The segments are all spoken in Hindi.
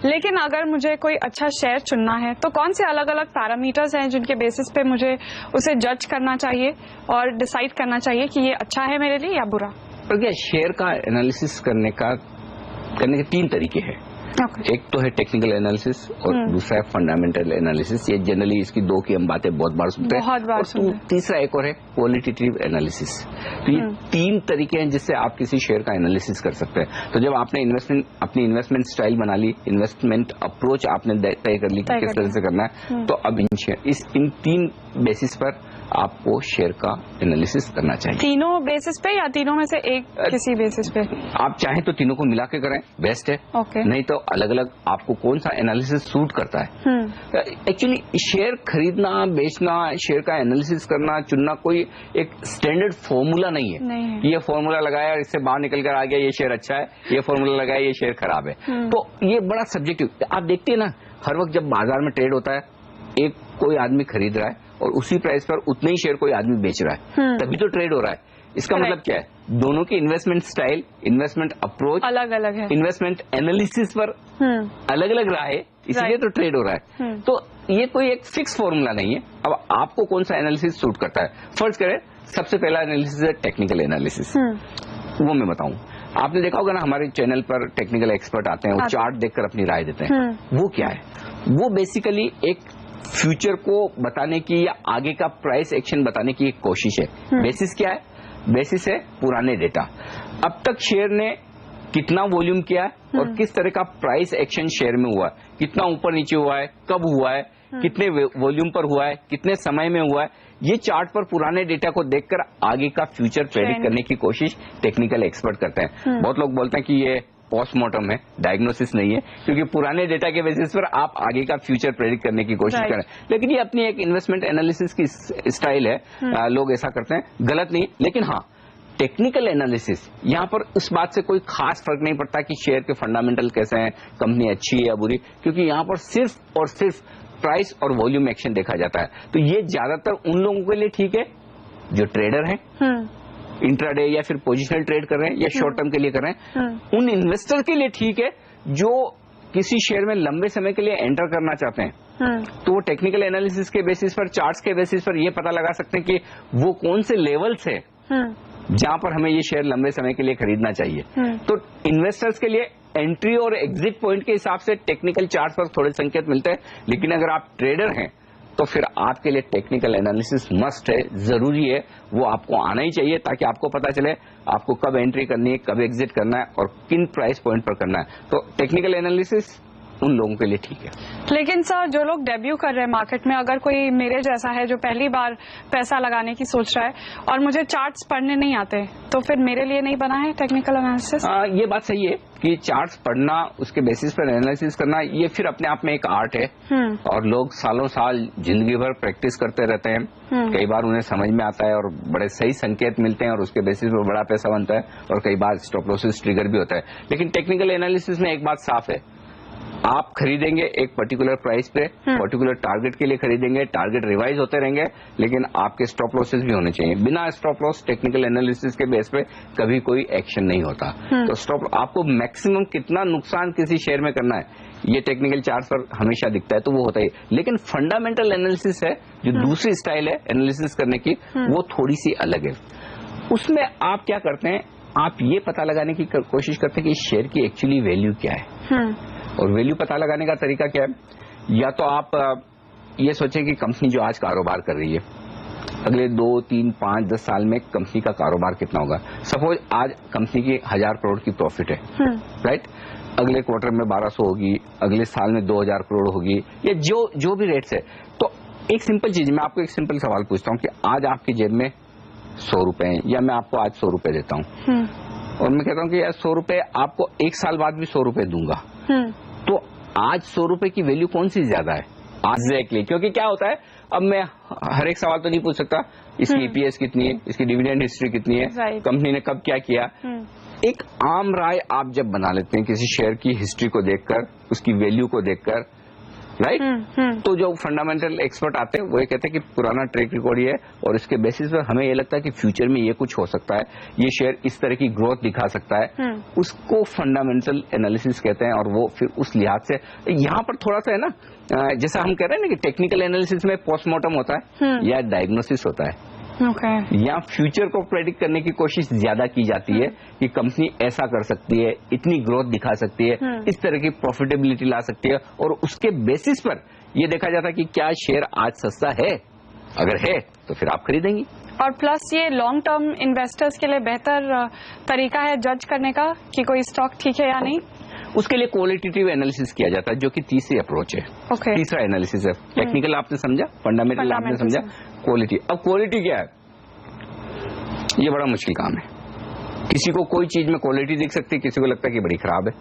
लेकिन अगर मुझे कोई अच्छा शेयर चुनना है तो कौन से अलग अलग पैरामीटर्स हैं जिनके बेसिस पे मुझे उसे जज करना चाहिए और डिसाइड करना चाहिए कि ये अच्छा है मेरे लिए या बुरा? तो क्या शेयर का एनालिसिस करने के 3 तरीके हैं। एक तो है टेक्निकल एनालिसिस और दूसरा है फंडामेंटल एनालिसिस। ये जनरली इसकी 2 की हम बातें बहुत बार सुनते हैं। और तीसरा एक और है क्वालिटेटिव एनालिसिस। तो ये 3 तरीके हैं जिससे आप किसी शेयर का एनालिसिस कर सकते हैं। तो जब आपने अपनी इन्वेस्टमेंट स्टाइल बना ली, इन्वेस्टमेंट अप्रोच आपने तय कर ली कि किस तरह से करना है, तो अब इन 3 बेसिस पर आपको शेयर का एनालिसिस करना चाहिए। तीनों बेसिस पे या तीनों में से एक किसी बेसिस पे? आप चाहें तो तीनों को मिला के करें, बेस्ट है। नहीं तो अलग अलग आपको कौन सा एनालिसिस सूट करता है। एक्चुअली शेयर खरीदना, बेचना, शेयर का एनालिसिस करना, चुनना कोई एक स्टैंडर्ड फॉर्मूला नहीं है। ये फॉर्मूला लगाया, इससे बाहर निकल कर आ गया ये शेयर अच्छा है, ये फॉर्मूला लगाया ये शेयर खराब है। तो ये बड़ा सब्जेक्टिव। आप देखते हैं ना, हर वक्त जब बाजार में ट्रेड होता है, एक कोई आदमी खरीद रहा है और उसी प्राइस पर उतने ही शेयर कोई आदमी बेच रहा है, तभी तो ट्रेड हो रहा है। इसका मतलब क्या है? दोनों की इन्वेस्टमेंट स्टाइल, इन्वेस्टमेंट अप्रोच अलग अलग है, इन्वेस्टमेंट एनालिसिस पर अलग अलग रहा है, इसलिए तो ट्रेड हो रहा है। तो ये कोई एक फिक्स फॉर्मूला नहीं है। अब आपको कौन सा एनालिसिस सूट करता है। फर्स्ट करें, सबसे पहला एनालिसिस है टेक्निकल एनालिसिस। वो मैं बताऊं, आपने देखा होगा ना, हमारे चैनल पर टेक्निकल एक्सपर्ट आते हैं, वो चार्ट देखकर अपनी राय देते हैं। वो क्या है? वो बेसिकली एक फ्यूचर को बताने की या आगे का प्राइस एक्शन बताने की एक कोशिश है। बेसिस क्या है? बेसिस है पुराने डेटा। अब तक शेयर ने कितना वॉल्यूम किया है और किस तरह का प्राइस एक्शन शेयर में हुआ है, कितना ऊपर नीचे हुआ है, कब हुआ है, कितने वॉल्यूम पर हुआ है, कितने समय में हुआ है। ये चार्ट पर पुराने डेटा को देखकर आगे का फ्यूचर प्रेडिक्ट करने की कोशिश टेक्निकल एक्सपर्ट करते हैं। बहुत लोग बोलते हैं कि ये पोस्टमार्टम है, डायग्नोसिस नहीं है, क्योंकि पुराने डेटा के बेसिस पर आप आगे का फ्यूचर प्रेडिक्ट करने की कोशिश करें। लेकिन ये अपनी एक इन्वेस्टमेंट एनालिसिस की स्टाइल है। लोग ऐसा करते हैं, गलत नहीं। लेकिन हाँ, टेक्निकल एनालिसिस यहाँ पर उस बात से कोई खास फर्क नहीं पड़ता कि शेयर के फंडामेंटल कैसे हैं, कंपनी अच्छी है या बुरी, क्योंकि यहाँ पर सिर्फ और सिर्फ प्राइस और वॉल्यूम एक्शन देखा जाता है। तो ये ज्यादातर उन लोगों के लिए ठीक है जो ट्रेडर हैं, इंट्राडे या फिर पोजिशनल ट्रेड कर रहे हैं या शॉर्ट टर्म के लिए कर रहे हैं। उन इन्वेस्टर के लिए ठीक है जो किसी शेयर में लंबे समय के लिए एंटर करना चाहते हैं। तो वो टेक्निकल एनालिसिस के बेसिस पर, चार्ट्स के बेसिस पर ये पता लगा सकते हैं कि वो कौन से लेवल्स है जहां पर हमें ये शेयर लंबे समय के लिए खरीदना चाहिए। तो इन्वेस्टर्स के लिए एंट्री और एग्जिट पॉइंट के हिसाब से टेक्निकल चार्ट पर थोड़े संकेत मिलते हैं। लेकिन अगर आप ट्रेडर हैं तो फिर आपके लिए टेक्निकल एनालिसिस मस्ट है, जरूरी है। वो आपको आना ही चाहिए ताकि आपको पता चले आपको कब एंट्री करनी है, कब एग्जिट करना है और किन प्राइस पॉइंट पर करना है। तो टेक्निकल एनालिसिस उन लोगों के लिए ठीक है। लेकिन सर, जो लोग डेब्यू कर रहे हैं मार्केट में, अगर कोई मेरे जैसा है जो पहली बार पैसा लगाने की सोच रहा है और मुझे चार्ट्स पढ़ने नहीं आते, तो फिर मेरे लिए नहीं बना है टेक्निकल एनालिसिस? ये बात सही है कि चार्ट्स पढ़ना, उसके बेसिस पर एनालिसिस करना, ये फिर अपने आप में एक आर्ट है। और लोग सालों साल जिंदगी भर प्रैक्टिस करते रहते हैं। कई बार उन्हें समझ में आता है और बड़े सही संकेत मिलते हैं और उसके बेसिस पर बड़ा पैसा बनता है, और कई बार स्टॉप लॉसेस ट्रिगर भी होता है। लेकिन टेक्निकल एनालिसिस में एक बात साफ है, आप खरीदेंगे एक पर्टिकुलर प्राइस पे, पर्टिकुलर टारगेट के लिए खरीदेंगे, टारगेट रिवाइज होते रहेंगे, लेकिन आपके स्टॉप लॉसेस भी होने चाहिए। बिना स्टॉप लॉस टेक्निकल एनालिसिस के बेस पे कभी कोई एक्शन नहीं होता। तो स्टॉप, आपको मैक्सिमम कितना नुकसान किसी शेयर में करना है, ये टेक्निकल चार्ट पर हमेशा दिखता है, तो वो होता ही। लेकिन फंडामेंटल एनालिसिस है जो दूसरी स्टाइल है एनालिसिस करने की, वो थोड़ी सी अलग है। उसमें आप क्या करते हैं, आप ये पता लगाने की कोशिश करते हैं कि शेयर की एक्चुअली वैल्यू क्या है। और वैल्यू पता लगाने का तरीका क्या है? या तो आप ये सोचें कि कंपनी जो आज कारोबार कर रही है, अगले 2, 3, 5, 10 साल में कंपनी का कारोबार कितना होगा। सपोज आज कंपनी की 1000 करोड़ की प्रॉफिट है, राइट। अगले क्वार्टर में 1200 होगी, अगले साल में 2000 करोड़ होगी, या जो भी रेट्स है। तो एक सिंपल चीज, मैं आपको एक सिंपल सवाल पूछता हूँ कि आज आपकी जेब में 100 रुपए हैं, या मैं आपको आज 100 रुपए देता हूँ और मैं कहता हूँ कि यार 100 रुपए आपको 1 साल बाद भी 100 रुपए दूंगा, तो आज 100 रुपए की वैल्यू कौन सी ज्यादा है? एग्जैक्टली। क्योंकि क्या होता है, अब मैं हर एक सवाल तो नहीं पूछ सकता, इसकी ईपीएस कितनी है, इसकी डिविडेंड हिस्ट्री कितनी है, कंपनी ने कब क्या किया। एक आम राय आप जब बना लेते हैं किसी शेयर की हिस्ट्री को देखकर, उसकी वैल्यू को देखकर, राइट। तो जो फंडामेंटल एक्सपर्ट आते हैं वो ये कहते हैं कि पुराना ट्रैक रिकॉर्ड ये है और इसके बेसिस पर हमें ये लगता है कि फ्यूचर में ये कुछ हो सकता है, ये शेयर इस तरह की ग्रोथ दिखा सकता है, उसको फंडामेंटल एनालिसिस कहते हैं। और वो फिर उस लिहाज से यहाँ पर थोड़ा सा है ना, जैसा हम कह रहे हैं ना कि टेक्निकल एनालिसिस में पोस्टमार्टम होता है या डायग्नोसिस होता है, या फ्यूचर को प्रेडिक्ट करने की कोशिश ज्यादा की जाती है कि कंपनी ऐसा कर सकती है, इतनी ग्रोथ दिखा सकती है, इस तरह की प्रॉफिटेबिलिटी ला सकती है, और उसके बेसिस पर ये देखा जाता है कि क्या शेयर आज सस्ता है, अगर है तो फिर आप खरीदेंगी। और प्लस ये लॉन्ग टर्म इन्वेस्टर्स के लिए बेहतर तरीका है जज करने का कि कोई स्टॉक ठीक है या नहीं। उसके लिए क्वालिटेटिव एनालिसिस किया जाता है, जो कि तीसरी अप्रोच है। तीसरा एनालिसिस है, टेक्निकल आपने समझा, फंडामेंटल आपने समझा, क्वालिटी। अब क्वालिटी क्या है, ये बड़ा मुश्किल काम है। किसी को कोई चीज में क्वालिटी दिख सकती है, किसी को लगता है कि बड़ी खराब है।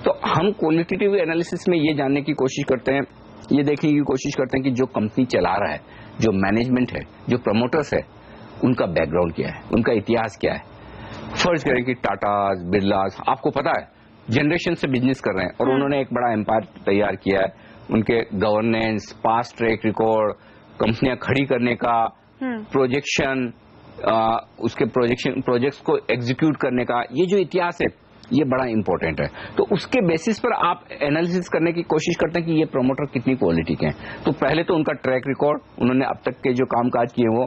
तो हम क्वालिटेटिव एनालिसिस में ये जानने की कोशिश करते हैं, ये देखने की कोशिश करते हैं कि जो कंपनी चला रहा है, जो मैनेजमेंट है, जो प्रमोटर्स है, उनका बैकग्राउंड क्या है, उनका इतिहास क्या है। फर्ज करें कि टाटा, बिरलास, आपको पता है जनरेशन से बिजनेस कर रहे हैं और उन्होंने एक बड़ा एम्पायर तैयार किया है। उनके गवर्नेंस, पास्ट ट्रैक रिकॉर्ड, कंपनियां खड़ी करने का प्रोजेक्शन, उसके प्रोजेक्ट्स को एग्जीक्यूट करने का, ये जो इतिहास है ये बड़ा इंपॉर्टेंट है। तो उसके बेसिस पर आप एनालिसिस करने की कोशिश करते हैं कि ये प्रमोटर कितनी क्वालिटी के हैं। तो पहले तो उनका ट्रैक रिकॉर्ड, उन्होंने अब तक के जो कामकाज किए वो।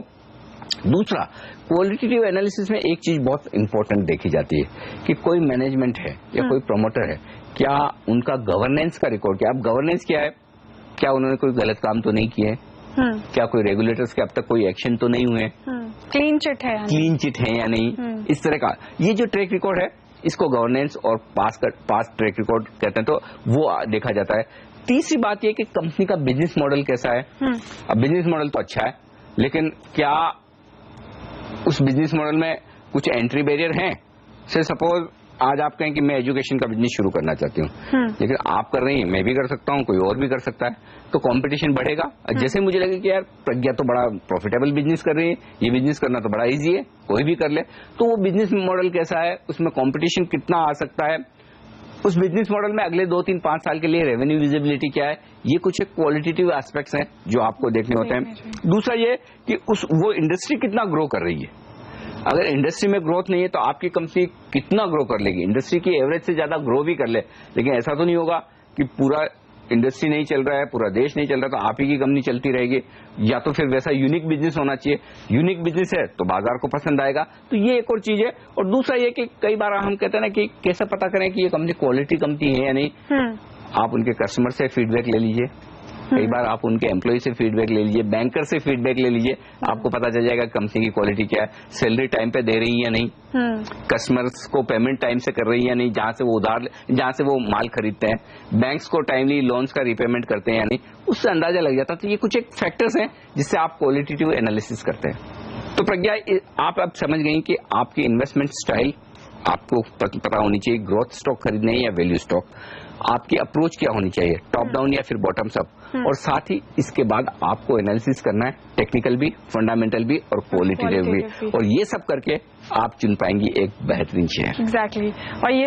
दूसरा, क्वालिटेटिव एनालिसिस में एक चीज बहुत इंपॉर्टेंट देखी जाती है कि कोई मैनेजमेंट है या कोई प्रमोटर है, क्या उनका गवर्नेंस का रिकॉर्ड, क्या अब गवर्नेंस क्या है, क्या उन्होंने कोई गलत काम तो नहीं किए, क्या कोई रेगुलेटर्स के अब तक कोई एक्शन तो नहीं हुए, क्लीन चिट है या नहीं, इस तरह का ये जो ट्रैक रिकॉर्ड है इसको गवर्नेंस और पास्ट ट्रैक रिकॉर्ड कहते हैं। तो वो देखा जाता है। तीसरी बात यह कि कंपनी का बिजनेस मॉडल कैसा है। अब बिजनेस मॉडल तो अच्छा है, लेकिन क्या उस बिजनेस मॉडल में कुछ एंट्री बैरियर हैं। से सपोज आज आप कहें कि मैं एजुकेशन का बिजनेस शुरू करना चाहती हूँ, लेकिन आप कर रही हैं, मैं भी कर सकता हूँ, कोई और भी कर सकता है, तो कंपटीशन बढ़ेगा। जैसे मुझे लगे कि यार प्रज्ञा तो बड़ा प्रॉफिटेबल बिजनेस कर रही है, ये बिजनेस करना तो बड़ा इजी है, कोई भी कर ले, तो वो बिजनेस मॉडल कैसा है, उसमें कंपटीशन कितना आ सकता है, उस बिजनेस मॉडल में अगले 2, 3, 5 साल के लिए रेवेन्यू विजिबिलिटी क्या है, ये कुछ एक क्वालिटेटिव एस्पेक्ट्स हैं जो आपको देखने होते हैं। दूसरा ये कि वो इंडस्ट्री कितना ग्रो कर रही है। अगर इंडस्ट्री में ग्रोथ नहीं है तो आपकी कंपनी कितना ग्रो कर लेगी, इंडस्ट्री की एवरेज से ज्यादा ग्रो भी कर ले, लेकिन ऐसा तो नहीं होगा कि पूरा इंडस्ट्री नहीं चल रहा है, पूरा देश नहीं चल रहा, तो आप ही की कंपनी चलती रहेगी। या तो फिर वैसा यूनिक बिजनेस होना चाहिए, यूनिक बिजनेस है तो बाजार को पसंद आएगा। तो ये एक और चीज है। और दूसरा ये कि कई बार हम कहते हैं ना कि कैसे पता करें कि ये कंपनी क्वालिटी कंपनी है या नहीं। आप उनके कस्टमर से फीडबैक ले लीजिए, कई बार आप उनके एम्प्लॉय से फीडबैक ले लीजिए, बैंकर से फीडबैक ले लीजिए, आपको पता चल जाएगा कंपनी की क्वालिटी क्या है। सैलरी टाइम पे दे रही है या नहीं, कस्टमर्स को पेमेंट टाइम से कर रही है या नहीं, जहां से वो माल खरीदते हैं, बैंक्स को टाइमली लोन्स का रिपेमेंट करते हैं या नहीं, उससे अंदाजा लग जाता है। तो ये कुछ एक फैक्टर्स हैं जिससे आप क्वालिटेटिव एनालिसिस करते हैं। तो प्रज्ञा, आप अब समझ गई कि आपकी इन्वेस्टमेंट स्टाइल आपको पता होनी चाहिए, ग्रोथ स्टॉक खरीदने या वैल्यू स्टॉक, आपकी अप्रोच क्या होनी चाहिए, टॉप डाउन या फिर बॉटम्स अप। और साथ ही इसके बाद आपको एनालिसिस करना है, टेक्निकल भी, फंडामेंटल भी और क्वालिटेटिव भी, और ये सब करके आप चुन पाएंगी एक बेहतरीन शेयर। एग्जैक्टली। और ये